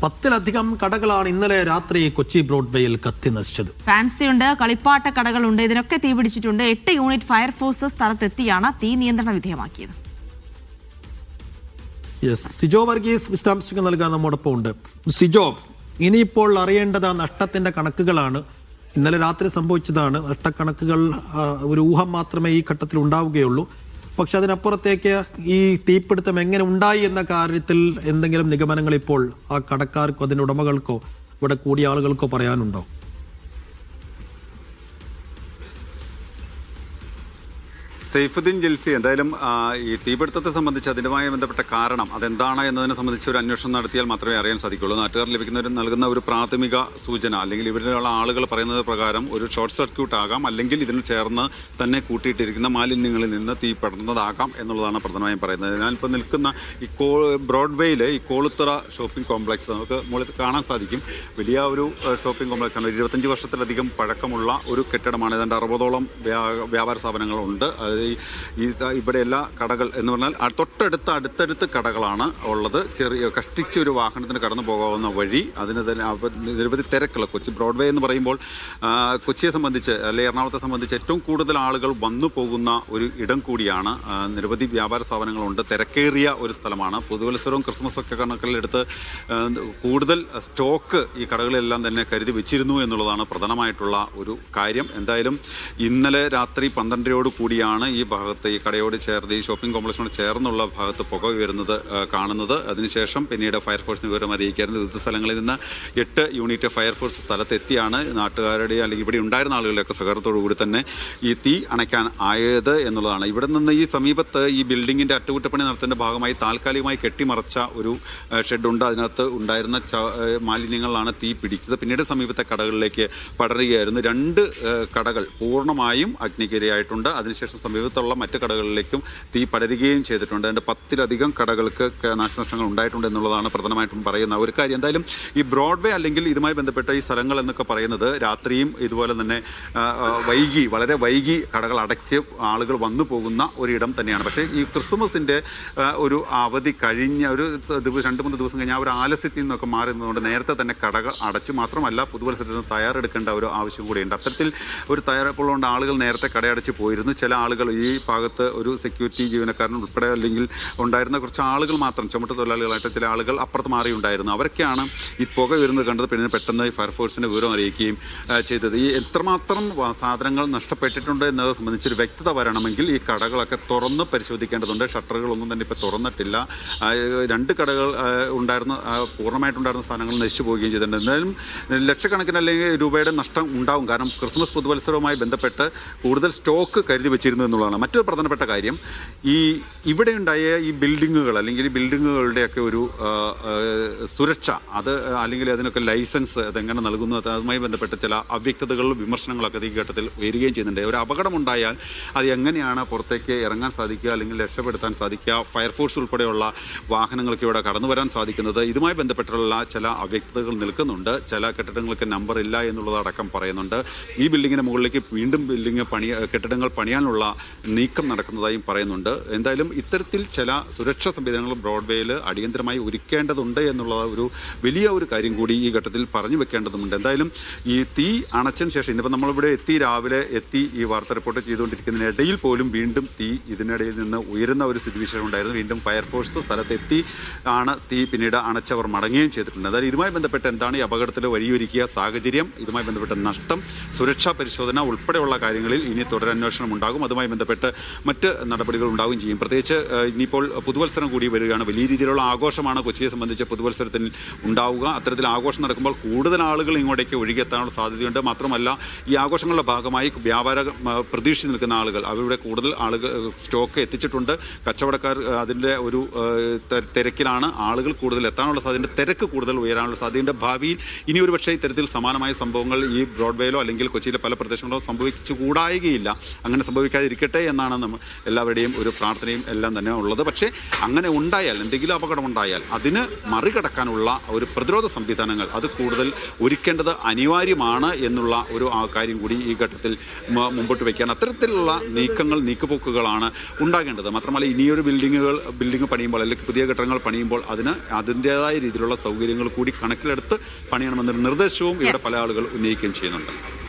10-ലധികം കടകളാണ് ഇന്നലെ രാത്രി കൊച്ചി ബ്രോഡ്വേയിൽ കത്തി നശിച്ചത്. ഫാൻസി ഉണ്ട്, കളിപ്പാട്ട കടകളുണ്ട്, ഇതിനൊക്കെ തീപിടിച്ചിട്ടുണ്ട്. 8 യൂണിറ്റ് ഫയർഫോഴ്സ് സ്ഥലത്തെത്തിയാണ് തീ നിയന്ത്രണ വിധേയമാക്കിയത്. സിജോ വർഗീസ് വിശദാംശങ്ങൾ നൽകാൻ നമ്മോടൊപ്പം ഉണ്ട്. സിജോ, ഇനിയിപ്പോൾ അറിയേണ്ടത് ആ നഷ്ടത്തിന്റെ കണക്കുകളാണ്. ഇന്നലെ രാത്രി സംഭവിച്ചതാണ്. നഷ്ടക്കണക്കുകൾ ഒരു ഊഹം മാത്രമേ ഈ ഘട്ടത്തിൽ ഉണ്ടാവുകയുള്ളൂ. പക്ഷെ അതിനപ്പുറത്തേക്ക് ഈ തീപിടുത്തം എങ്ങനെ ഉണ്ടായി എന്ന കാര്യത്തിൽ എന്തെങ്കിലും നിഗമനങ്ങൾ ഇപ്പോൾ ആ കടക്കാർക്കോ അതിൻ്റെ ഉടമകൾക്കോ ഇവിടെ കൂടിയ ആളുകൾക്കോ പറയാനുണ്ടോ? സൈഫുദ്ദീൻ ജിൽസി, എന്തായാലും ഈ തീപിടുത്തത്തെ സംബന്ധിച്ച് അതിനുമായി ബന്ധപ്പെട്ട കാരണം അതെന്താണ് എന്നതിനെ സംബന്ധിച്ച് ഒരു അന്വേഷണം നടത്തിയാൽ മാത്രമേ അറിയാൻ സാധിക്കുള്ളൂ. നാട്ടുകാർ നൽകുന്ന ഒരു പ്രാഥമിക സൂചന അല്ലെങ്കിൽ ഇവരിലുള്ള ആളുകൾ പറയുന്നത് പ്രകാരം ഒരു ഷോർട്ട് സർക്യൂട്ട് ആകാം, അല്ലെങ്കിൽ ഇതിന് ചേർന്ന് തന്നെ കൂട്ടിയിട്ടിരിക്കുന്ന മാലിന്യങ്ങളിൽ നിന്ന് തീ പടർന്നതാകാം എന്നുള്ളതാണ് പ്രധാനമായും പറയുന്നത്. ഞാനിപ്പോൾ നിൽക്കുന്ന ഈ ബ്രോഡ്വേയിലെ ഈ കോളുത്തറ ഷോപ്പിംഗ് കോംപ്ലക്സ് നമുക്ക് മുകളിൽ കാണാൻ സാധിക്കും. വലിയ ഒരു ഷോപ്പിംഗ് കോംപ്ലക്സാണ്. 25 വർഷത്തിലധികം പഴക്കമുള്ള ഒരു കെട്ടിടമാണ്. ഏതാണ്ട് 60ഓളം വ്യാപാര സ്ഥാപനങ്ങളുണ്ട്. ഇവിടെ എല്ലാ കടകൾ എന്ന് പറഞ്ഞാൽ അടുത്തടുത്ത് കടകളാണ് ഉള്ളത്. കഷ്ടിച്ചൊരു വാഹനത്തിന് കടന്നു പോകാവുന്ന വഴി. അതിന് തന്നെ നിരവധി തിരക്കുള്ള കൊച്ചി ബ്രോഡ്വേ എന്ന് പറയുമ്പോൾ കൊച്ചിയെ സംബന്ധിച്ച് അല്ലെങ്കിൽ എറണാകുളത്തെ സംബന്ധിച്ച് ഏറ്റവും കൂടുതൽ ആളുകൾ വന്നു പോകുന്ന ഒരു ഇടം കൂടിയാണ്. നിരവധി വ്യാപാര സ്ഥാപനങ്ങളുണ്ട്. തിരക്കേറിയ ഒരു സ്ഥലമാണ്. പുതുവത്സരവും ക്രിസ്മസൊക്കെ കണക്കിലെടുത്ത് കൂടുതൽ സ്റ്റോക്ക് ഈ കടകളിലെല്ലാം തന്നെ കരുതി വെച്ചിരുന്നു എന്നുള്ളതാണ് പ്രധാനമായിട്ടുള്ള ഒരു കാര്യം. എന്തായാലും ഇന്നലെ രാത്രി 12 കൂടിയാണ് ഈ ഭാഗത്ത് ഈ കടയോട് ചേർന്ന് ഈ ഷോപ്പിംഗ് കോംപ്ലക്സിനോട് ചേർന്നുള്ള ഭാഗത്ത് പുക ഉയരുന്നത് കാണുന്നത്. അതിനുശേഷം പിന്നീട് ഫയർഫോഴ്സിന് വിവരം അറിയിക്കായിരുന്നു. വിവിധ സ്ഥലങ്ങളിൽ നിന്ന് 8 യൂണിറ്റ് ഫയർഫോഴ്സ് സ്ഥലത്തെത്തിയാണ് നാട്ടുകാരുടെ അല്ലെങ്കിൽ ഇവിടെ ഉണ്ടായിരുന്ന ആളുകളുടെയൊക്കെ സഹകരണത്തോടു കൂടി തന്നെ ഈ തീ അണയ്ക്കാൻ ആയത് എന്നുള്ളതാണ്. ഇവിടെ നിന്ന് ഈ സമീപത്ത് ഈ ബിൽഡിങ്ങിൻ്റെ അറ്റകുറ്റപ്പണി നടത്തുന്ന ഭാഗമായി താൽക്കാലികമായി കെട്ടിമറച്ച ഒരു ഷെഡുണ്ട്. അതിനകത്ത് ഉണ്ടായിരുന്ന മാലിന്യങ്ങളിലാണ് തീ പിടിച്ചത്. പിന്നീട് സമീപത്തെ കടകളിലേക്ക് പടരുകയായിരുന്നു. 2 കടകൾ പൂർണ്ണമായും അഗ്നിക്കിരയായിട്ടുണ്ട്. അതിനുശേഷം സമീപത്തുള്ള മറ്റ് കടകളിലേക്കും തീ പടരുകയും ചെയ്തിട്ടുണ്ട്. അതിൻ്റെ 10-ലധികം കടകൾക്ക് നാശനഷ്ടങ്ങൾ ഉണ്ടായിട്ടുണ്ട് എന്നുള്ളതാണ് പ്രധാനമായിട്ടും പറയുന്ന ഒരു കാര്യം. എന്തായാലും ഈ ബ്രോഡ്വേ അല്ലെങ്കിൽ ഇതുമായി ബന്ധപ്പെട്ട ഈ സ്ഥലങ്ങൾ എന്നൊക്കെ പറയുന്നത് രാത്രിയും ഇതുപോലെ തന്നെ വളരെ വൈകി കടകൾ അടച്ച് ആളുകൾ വന്നു പോകുന്ന ഒരിടം തന്നെയാണ്. പക്ഷേ ഈ ക്രിസ്മസിൻ്റെ ഒരു അവധി കഴിഞ്ഞ ഒരു 2-3 ദിവസം കഴിഞ്ഞാൽ ആ ഒരു ആലസ്യത്തിൽ നിന്നൊക്കെ മാറുന്നതുകൊണ്ട് നേരത്തെ തന്നെ കടകൾ അടച്ചു. മാത്രമല്ല പുതുവത്സരത്തിന് തയ്യാറെടുക്കേണ്ട ഒരു ആവശ്യം കൂടിയുണ്ട്. അത്തരത്തിൽ ഒരു തയ്യാറെടുപ്പുള്ളതുകൊണ്ട് ആളുകൾ നേരത്തെ കടയടച്ച് പോയിരുന്നു. ചില ആളുകൾ ഈ ഭാഗത്ത് ഒരു സെക്യൂരിറ്റി ജീവനക്കാരൻ ഉൾപ്പെടെ അല്ലെങ്കിൽ ഉണ്ടായിരുന്ന കുറച്ച് ആളുകൾ മാത്രം ചുമട്ട് തൊഴിലാളികളായിട്ട് ചില ആളുകൾ അപ്പുറത്ത് മാറിയുണ്ടായിരുന്നു. അവരൊക്കെയാണ് ഈ പുക വരുന്നത് കണ്ടത്. പിന്നെ പെട്ടെന്ന് ഈ ഫയർഫോഴ്സിന് വിവരം അറിയിക്കുകയും ചെയ്തത്. ഈ എത്രമാത്രം സാധനങ്ങൾ നഷ്ടപ്പെട്ടിട്ടുണ്ട് എന്നത് സംബന്ധിച്ചൊരു വ്യക്തത വരണമെങ്കിൽ ഈ കടകളൊക്കെ തുറന്ന് പരിശോധിക്കേണ്ടതുണ്ട്. ഷട്ടറുകളൊന്നും തന്നെ ഇപ്പോൾ തുറന്നിട്ടില്ല. 2 കടകൾ പൂർണ്ണമായിട്ടുണ്ടായിരുന്ന സാധനങ്ങൾ നശിച്ചു പോവുകയും ചെയ്തിട്ടുണ്ട്. എന്തായാലും ലക്ഷക്കണക്കിന് അല്ലെങ്കിൽ രൂപയുടെ നഷ്ടം ഉണ്ടാവും. കാരണം ക്രിസ്മസ് പുതുവത്സരവുമായി ബന്ധപ്പെട്ട് കൂടുതൽ സ്റ്റോക്ക് കരുതി വെച്ചിരുന്നു എന്നുള്ളതാണ്. മറ്റൊരു പ്രധാനപ്പെട്ട കാര്യം, ഇവിടെ ഉണ്ടായ ഈ ബിൽഡിങ്ങുകൾ അല്ലെങ്കിൽ ഈ ബിൽഡിങ്ങുകളുടെയൊക്കെ ഒരു സുരക്ഷ, അത് അല്ലെങ്കിൽ അതിനൊക്കെ ലൈസൻസ് അതെങ്ങനെ നൽകുന്നു, അതുമായി ബന്ധപ്പെട്ട ചില അവ്യക്തതകളും വിമർശനങ്ങളൊക്കെ ഈ ഘട്ടത്തിൽ ഉയരുകയും ചെയ്യുന്നുണ്ട്. ഒരു അപകടമുണ്ടായാൽ അത് എങ്ങനെയാണ് പുറത്തേക്ക് ഇറങ്ങാൻ സാധിക്കുക അല്ലെങ്കിൽ രക്ഷപ്പെടുത്താൻ സാധിക്കുക, ഫയർഫോഴ്സ് ഉൾപ്പെടെയുള്ള വാഹനങ്ങൾക്ക് ഇവിടെ കടന്നു വരാൻ സാധിക്കുന്നത്, ഇതുമായി ബന്ധപ്പെട്ടുള്ള ചില അവ്യക്തതകൾ നിൽക്കുന്നുണ്ട്. ചില കെട്ടിടങ്ങൾക്ക് നമ്പർ ഇല്ല എന്നുള്ളതടക്കം പറയുന്നുണ്ട്. ഈ ബിൽഡിങ്ങിന് മുകളിലേക്ക് വീണ്ടും കെട്ടിടങ്ങൾ പണിയാനുള്ള നീക്കം നടക്കുന്നതായും പറയുന്നുണ്ട്. എന്തായാലും ഇത്തരത്തിൽ ചില സുരക്ഷാ സംവിധാനങ്ങൾ ബ്രോഡ്വേയിൽ അടിയന്തരമായി ഒരുക്കേണ്ടതുണ്ട് എന്നുള്ള ഒരു വലിയ ഒരു കാര്യം കൂടി ഈ ഘട്ടത്തിൽ പറഞ്ഞു വെക്കേണ്ടതുണ്ട്. എന്തായാലും ഈ തീ അണച്ചതിന് ശേഷം ഇന്നിപ്പോൾ നമ്മളിവിടെ രാവിലെ എത്തി ഈ വാർത്ത റിപ്പോർട്ട് ചെയ്തുകൊണ്ടിരിക്കുന്നതിനിടയിൽ പോലും വീണ്ടും തീ ഇതിനിടയിൽ നിന്ന് ഉയരുന്ന ഒരു സ്ഥിതിവിശേഷം ഉണ്ടായിരുന്നു. വീണ്ടും ഫയർഫോഴ്സ് സ്ഥലത്തെത്തി ആണ് തീ പിന്നീട് അണച്ചവർ മടങ്ങുകയും ചെയ്തിട്ടുണ്ട്. അതായത് ഇതുമായി ബന്ധപ്പെട്ട് എന്താണ് ഈ അപകടത്തിൽ വഴിയൊരുക്കിയ സാഹചര്യം, ഇതുമായി ബന്ധപ്പെട്ട നഷ്ടം, സുരക്ഷാ പരിശോധന ഉൾപ്പെടെയുള്ള കാര്യങ്ങളിൽ ഇനി തുടരന്വേഷണം ഉണ്ടാകും. അതുമായി ബന്ധപ്പെട്ട് മറ്റ് നടപടികൾ ഉണ്ടാവുകയും ചെയ്യും. പ്രത്യേകിച്ച് ഇനിയിപ്പോൾ പുതുവത്സരം കൂടി വരികയാണ്. വലിയ രീതിയിലുള്ള ആഘോഷമാണ് കൊച്ചിയെ സംബന്ധിച്ച് പുതുവത്സരത്തിൽ ഉണ്ടാവുക. അത്തരത്തിൽ ആഘോഷം നടക്കുമ്പോൾ കൂടുതൽ ആളുകൾ ഇങ്ങോട്ടേക്ക് ഒഴുകിയെത്താനുള്ള സാധ്യതയുണ്ട്. മാത്രമല്ല ഈ ആഘോഷങ്ങളുടെ ഭാഗമായി വ്യാപാര പ്രതീക്ഷിച്ച് നിൽക്കുന്ന ആളുകൾ അവരുടെ കൂടുതൽ ആളുകൾ സ്റ്റോക്ക് എത്തിച്ചിട്ടുണ്ട്. കച്ചവടക്കാർ അതിൻ്റെ ഒരു തിരക്കിലാണ്. ആളുകൾ കൂടുതൽ എത്താനുള്ള സാധ്യത, തിരക്ക് കൂടുതൽ ഉയരാനുള്ള സാധ്യതയുണ്ട്. ഭാവിയിൽ ഇനി ഒരു പക്ഷേ ഇത്തരത്തിൽ സമാനമായ സംഭവങ്ങൾ ഈ ബ്രോഡ്വേയിലോ അല്ലെങ്കിൽ കൊച്ചിയിലെ പല പ്രദേശങ്ങളിലോ സംഭവിച്ചുകൂടായികയില്ല. അങ്ങനെ സംഭവിക്കാതിരിക്കാൻ സംഭവിക്കാതിരിക്കട്ടെ എന്നാണ് എല്ലാവരുടെയും ഒരു പ്രാർത്ഥനയും എല്ലാം തന്നെ ഉള്ളത്. പക്ഷേ അങ്ങനെ ഉണ്ടായാൽ, എന്തെങ്കിലും അപകടം ഉണ്ടായാൽ അതിന് മറികടക്കാനുള്ള ഒരു പ്രതിരോധ സംവിധാനങ്ങൾ അത് കൂടുതൽ ഒരുക്കേണ്ടത് അനിവാര്യമാണ് എന്നുള്ള ഒരു കാര്യം കൂടി ഈ ഘട്ടത്തിൽ മുമ്പോട്ട് വയ്ക്കാൻ അത്തരത്തിലുള്ള നീക്കുപോക്കുകളാണ് ഉണ്ടാകേണ്ടത്. മാത്രമല്ല ഇനിയൊരു ബിൽഡിംഗ് പണിയുമ്പോൾ അല്ലെങ്കിൽ പുതിയ കെട്ടിടങ്ങൾ പണിയുമ്പോൾ അതിന് അതിൻ്റെതായ രീതിയിലുള്ള സൗകര്യങ്ങൾ കൂടി കണക്കിലെടുത്ത് പണിയണമെന്നൊരു നിർദ്ദേശവും ഇവിടെ പല ആളുകൾ ഉന്നയിക്കുകയും ചെയ്യുന്നുണ്ട്.